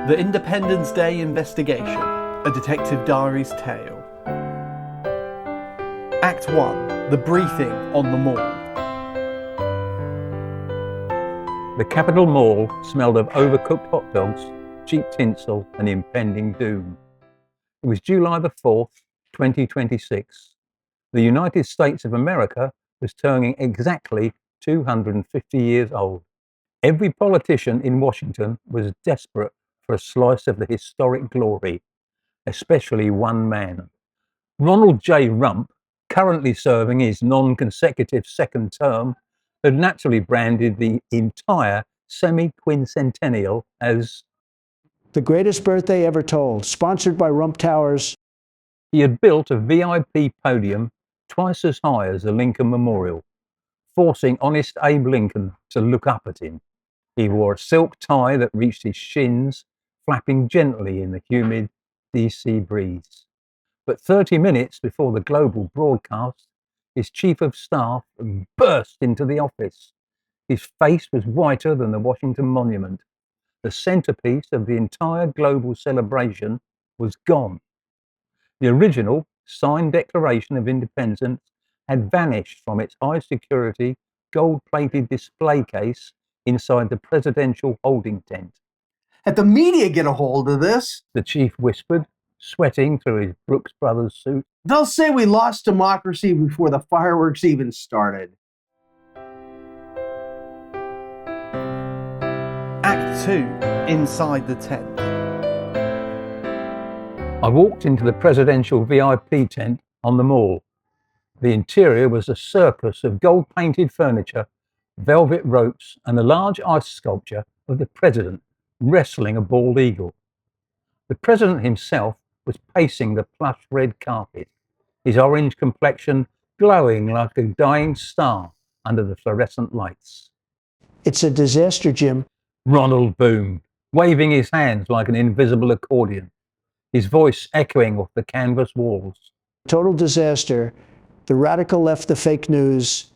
The Independence Day Investigation, a Detective Diaries tale. Act 1, The Briefing on the Mall. The Capitol Mall smelled of overcooked hot dogs, cheap tinsel and impending doom. It was July the 4th, 2026. The United States of America was turning exactly 250 years old. Every politician in Washington was desperate for a slice of the historic glory, especially one man. Ronald J. Rump, currently serving his non-consecutive second term, had naturally branded the entire semi-quincentennial as The greatest birthday ever told, sponsored by Rump Towers. he had built a VIP podium twice as high as the Lincoln Memorial, forcing honest Abe Lincoln to look up at him. He wore a silk tie that reached his shins, flapping gently in the humid DC breeze. But 30 minutes before the global broadcast, his chief of staff burst into the office. His face was whiter than the Washington Monument. The centerpiece of the entire global celebration was gone. The original signed Declaration of Independence had vanished from its high security, gold-plated display case inside the presidential holding tent. Had the media get a hold of this, The chief whispered, sweating through his Brooks Brothers suit. they'll say we lost democracy before the fireworks even started. Act 2, Inside the Tent. I walked into the presidential VIP tent on the mall. The interior was a circus of gold-painted furniture, velvet ropes, and a large ice sculpture of the president wrestling a bald eagle. The president himself was pacing the plush red carpet, his orange complexion glowing like a dying star under the fluorescent lights. It's a disaster, Jim. Ronald boomed, waving his hands like an invisible accordion, his voice echoing off the canvas walls. Total disaster. The radical left the fake news.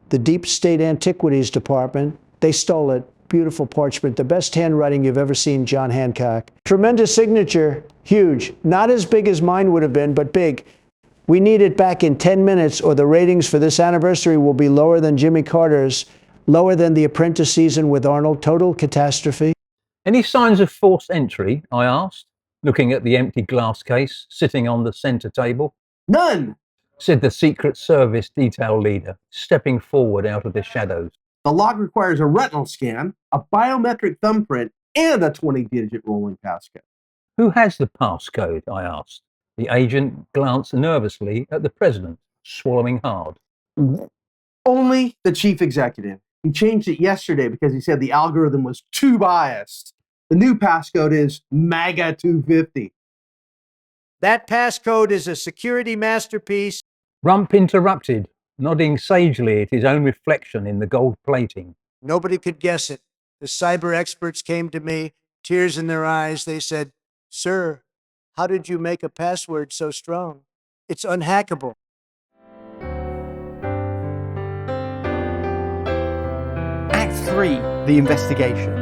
The Deep State Antiquities Department, they stole it. Beautiful parchment, the best handwriting you've ever seen, John Hancock. Tremendous signature, huge. Not as big as mine would have been, but big. We need it back in 10 minutes or the ratings for this anniversary will be lower than Jimmy Carter's, lower than The Apprentice season with Arnold. Total catastrophe. Any signs of forced entry? I asked, looking at the empty glass case sitting on the center table. None. Said the Secret Service detail leader, stepping forward out of the shadows. The log requires a retinal scan, a biometric thumbprint, and a 20-digit rolling passcode. Who has the passcode? I asked. The agent glanced nervously at the president, swallowing hard. Only the chief executive. He changed it yesterday because he said the algorithm was too biased. The new passcode is MAGA 250. That passcode is a security masterpiece. Rump interrupted, nodding sagely at his own reflection in the gold plating. Nobody could guess it. The cyber experts came to me, tears in their eyes. They said, "Sir, how did you make a password so strong? It's unhackable." Act 3, The Investigation.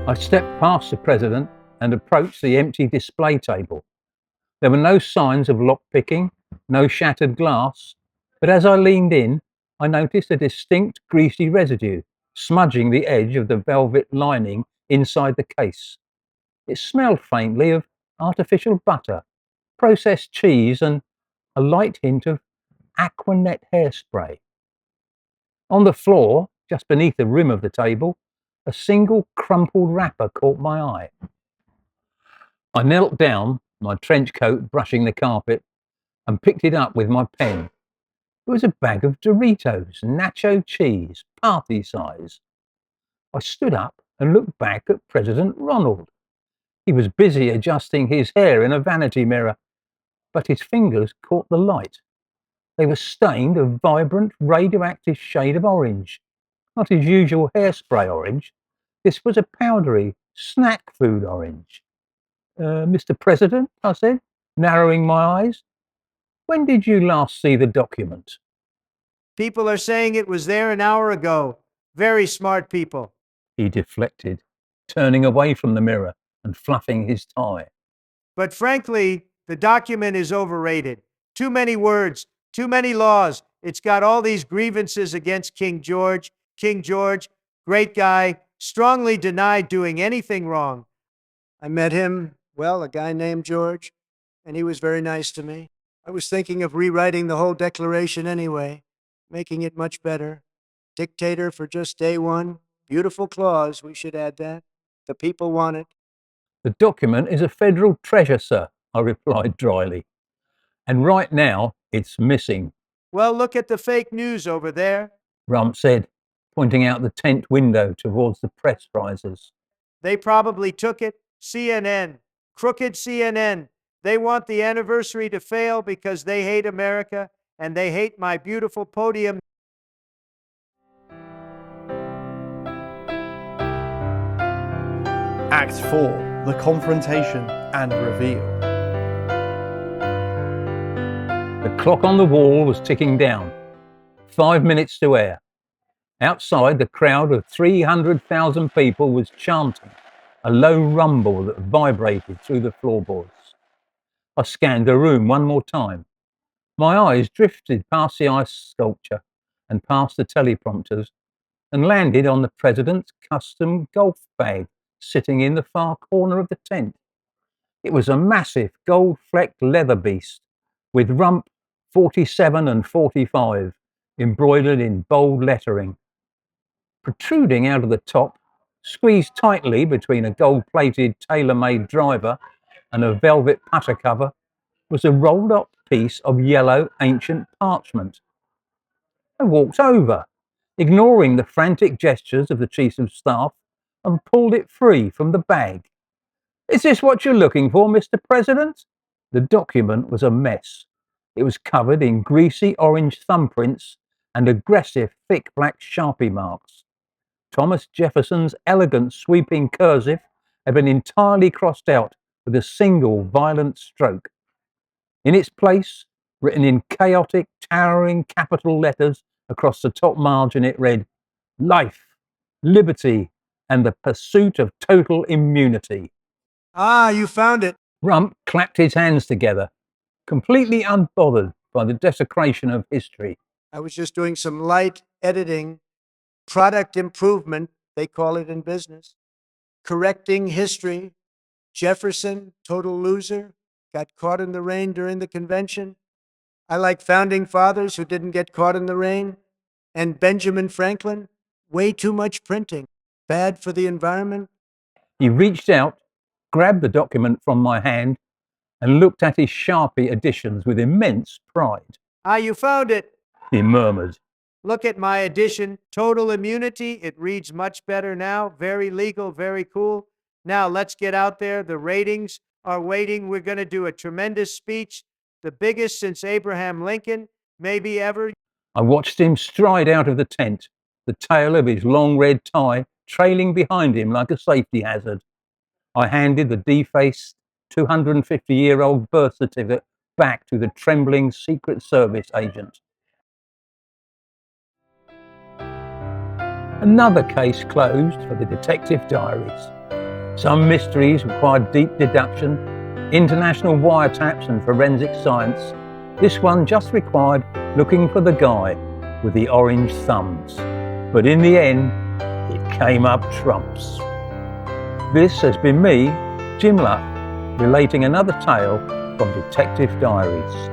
I stepped past the president and approached the empty display table. There were no signs of lockpicking, no shattered glass, but as I leaned in, I noticed a distinct greasy residue smudging the edge of the velvet lining inside the case. It smelled faintly of artificial butter, processed cheese, and a light hint of Aquanet hairspray. On the floor, just beneath the rim of the table, a single crumpled wrapper caught my eye. I knelt down, my trench coat brushing the carpet, and picked it up with my pen. It was a bag of Doritos, nacho cheese, party size. I stood up and looked back at President Ronald. He was busy adjusting his hair in a vanity mirror, but his fingers caught the light. They were stained a vibrant, radioactive shade of orange. Not his usual hairspray orange. This was a powdery, snack food orange. Mr. President, I said, narrowing my eyes, when did you last see the document? People are saying it was there an hour ago. Very smart people. He deflected. turning away from the mirror and fluffing his tie. But frankly, the document is overrated. Too many words, too many laws. It's got all these grievances against King George. King George, great guy, strongly denied doing anything wrong. I met him, well, a guy named George, and he was very nice to me. I was thinking of rewriting the whole Declaration anyway, making it much better. Dictator for just day one. Beautiful clause, we should add that. The people want it. The document is a federal treasure, sir, I replied dryly. And right now, it's missing, Well, look at the fake news over there. Rump said, pointing out the tent window towards the press risers. They probably took it. CNN, crooked CNN. They want the anniversary to fail because they hate America and they hate my beautiful podium. Act 4. The confrontation and reveal. The clock on the wall was ticking down. 5 minutes to air. Outside, the crowd of 300,000 people was chanting, a low rumble that vibrated through the floorboards. I scanned the room one more time. My eyes drifted past the ice sculpture and past the teleprompters and landed on the president's custom golf bag sitting in the far corner of the tent. It was a massive gold-flecked leather beast with Rump 47 and 45 embroidered in bold lettering. Protruding out of the top, squeezed tightly between a gold-plated tailor-made driver and a velvet putter cover, was a rolled-up piece of yellow ancient parchment. I walked over, ignoring the frantic gestures of the Chief of Staff, and pulled it free from the bag. "Is this what you're looking for, Mr. President?" The document was a mess. It was covered in greasy orange thumbprints and aggressive thick black Sharpie marks. Thomas Jefferson's elegant sweeping cursive had been entirely crossed out with a single violent stroke. In its place, written in chaotic, towering capital letters across the top margin, it read, "Life, liberty, and the pursuit of total immunity." Ah, you found it. Rump clapped his hands together, completely unbothered by the desecration of history. I was just doing some light editing, product improvement, they call it in business, correcting history. Jefferson, total loser, got caught in the rain during the convention. I like founding fathers who didn't get caught in the rain. And Benjamin Franklin, way too much printing, bad for the environment. He reached out, grabbed the document from my hand, and looked at his Sharpie additions with immense pride. Ah, you found it. He murmured. Look at my edition, total immunity. It reads much better now. Very legal, very cool. Now let's get out there. The ratings are waiting. We're going to do a tremendous speech, the biggest since Abraham Lincoln, maybe ever. I watched him stride out of the tent, the tail of his long red tie trailing behind him like a safety hazard. I handed the defaced 250-year-old birth certificate back to the trembling Secret Service agent. Another case closed for the Detective Diaries. Some mysteries required deep deduction, international wiretaps and forensic science. This one just required looking for the guy with the orange thumbs. But in the end, it came up trumps. This has been me, Jim Luck, relating another tale from Detective Diaries.